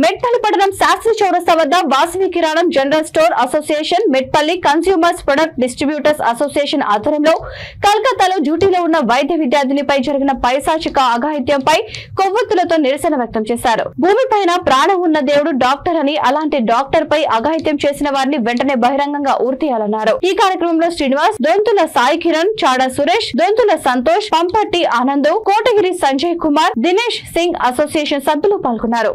మెట్పల్లి పట్టణం శాస్త్రి చౌరస్తా వద్ద వాసవి కిరాణం general store association, Metpalli consumers product distributors association ఆధ్వర్యంలో కలకత్తాలో డ్యూటీలో ఉన్న వైద్య విద్యార్థినిపై జరిగిన పైశాచిక అఘాయిత్యంపై కొవ్వొత్తులతో నిరసన వ్యక్తం చేశారు. భూమిపైన ప్రాణం ఉన్న దేవుడు డాక్టర్ అని, అలాంటి డాక్టర్ పై అఘాయిత్యం చేసిన వారిని వెంటనే బహిరంగంగా ఊర్తీయాలన్నారు. ఈ కార్యక్రమంలో శ్రీనివాస్, దొంతుల సాయి కిరణ్, చాడా సురేష్, దొంతుల సంతోష్, పంపట్టి ఆనంద్, కోటగిరి సంజయ్ కుమార్, దినేష్ సింగ్ అసోసియేషన్ సభ్యులు పాల్గొన్నారు.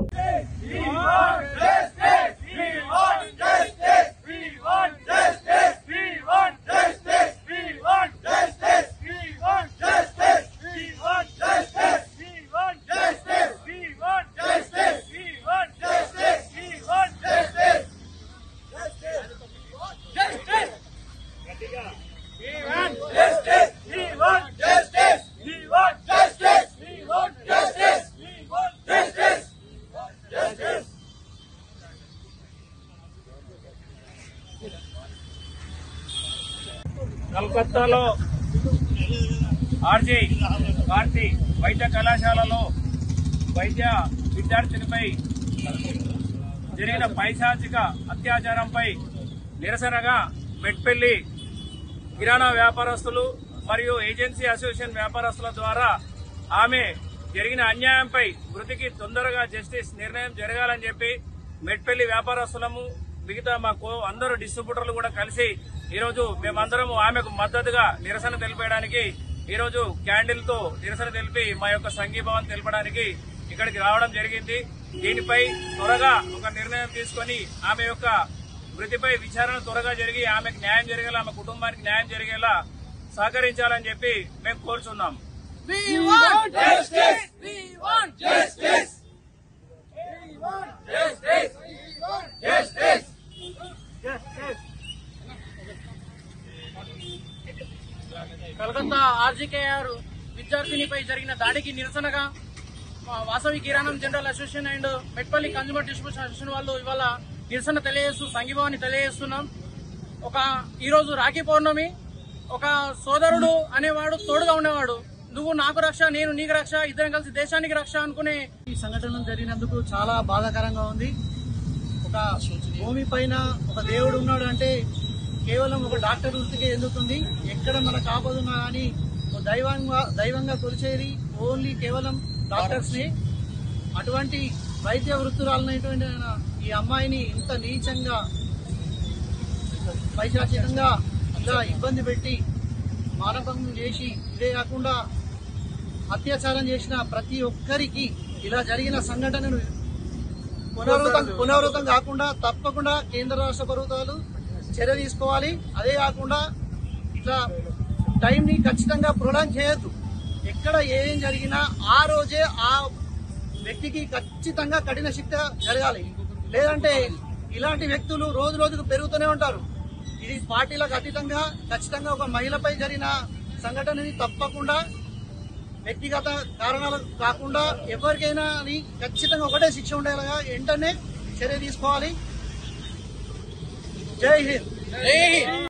కలకత్తాలో ఆర్జే భారతి వైద్య కళాశాలలో వైద్య విద్యార్థినిపై జరిగిన పైశాచిక అత్యాచారంపై నిరసనగా మెట్పల్లి కిరాణా వ్యాపారస్తులు మరియు ఏజెన్సీ అసోసియేషన్ వ్యాపారస్తుల ద్వారా ఆమె జరిగిన అన్యాయంపై మృతికి తొందరగా జస్టిస్ నిర్ణయం జరగాలని చెప్పి మెట్పల్లి వ్యాపారస్తులము, మిగతా మాకు అందరూ డిస్ట్రిబ్యూటర్లు కూడా కలిసి ఈరోజు మేమందరం ఆమెకు మద్దతుగా నిరసన తెలిపేయడానికి ఈరోజు క్యాండిల్ తో నిరసన తెలిపి మా యొక్క సంఘీభావం తెలపడానికి ఇక్కడికి రావడం జరిగింది. దీనిపై త్వరగా ఒక నిర్ణయం తీసుకుని ఆమె యొక్క మృతిపై విచారణ త్వరగా జరిగి ఆమెకు న్యాయం జరిగేలా, ఆమె కుటుంబానికి న్యాయం జరిగేలా సహకరించాలని చెప్పి మేము కోరుచున్నాం. కలకత్తా ఆర్జీకేఆర్ విద్యార్థినిపై జరిగిన దాడికి నిరసనగా వాసవి కిరాణం general association and Metpalli consumer distribution association వాళ్ళు ఇవాళ నిరసన తెలియజేస్తూ సంఘీభావాన్ని తెలియజేస్తున్నాం. ఈరోజు రాఖీ పౌర్ణమి. ఒక సోదరుడు అనేవాడు తోడుగా ఉండేవాడు. నువ్వు నాకు రక్ష, నేను నీకు రక్ష, ఇద్దరం కలిసి దేశానికి రక్ష అనుకునే ఈ సంఘటనలు జరిగినందుకు చాలా బాధాకరంగా ఉంది. ఒక భూమి పైన ఒక దేవుడు ఉన్నాడు అంటే కేవలం ఒక డాక్టర్ వృత్తికే ఎందుకుంది. ఎక్కడ మనకు ఆపదున్నా కానీ దైవంగా కొలిచేది ఓన్లీ కేవలం డాక్టర్స్ ని. అటువంటి వైద్య వృత్తురాలైనటువంటి ఈ అమ్మాయిని ఇంత నీచంగా పైశాచికంగా ఇలా ఇబ్బంది పెట్టి మానభంగం చేసి, ఇదే కాకుండా అత్యాచారం చేసిన ప్రతి ఒక్కరికి ఇలా జరిగిన సంఘటనను పునరావృతం కాకుండా తప్పకుండా కేంద్ర రాష్ట్ర ప్రభుత్వాలు చర్య తీసుకోవాలి. అదే కాకుండా ఇట్లా టైం ని ఖచ్చితంగా ప్రొలాంగ్ చేయొద్దు. ఎక్కడ ఏం జరిగినా ఆ రోజే ఆ వ్యక్తికి ఖచ్చితంగా కఠిన శిక్ష జరగాలి. లేదంటే ఇలాంటి వ్యక్తులు రోజు రోజుకు పెరుగుతూనే ఉంటారు. ఇది పార్టీలకు అతీతంగా ఖచ్చితంగా ఒక మహిళపై జరిగిన సంఘటనని తప్పకుండా వ్యక్తిగత కారణాలు కాకుండా ఎవరికైనా అని ఖచ్చితంగా ఒకటే శిక్ష ఉండేలాగా వెంటనే చర్య తీసుకోవాలి. జై హింద్.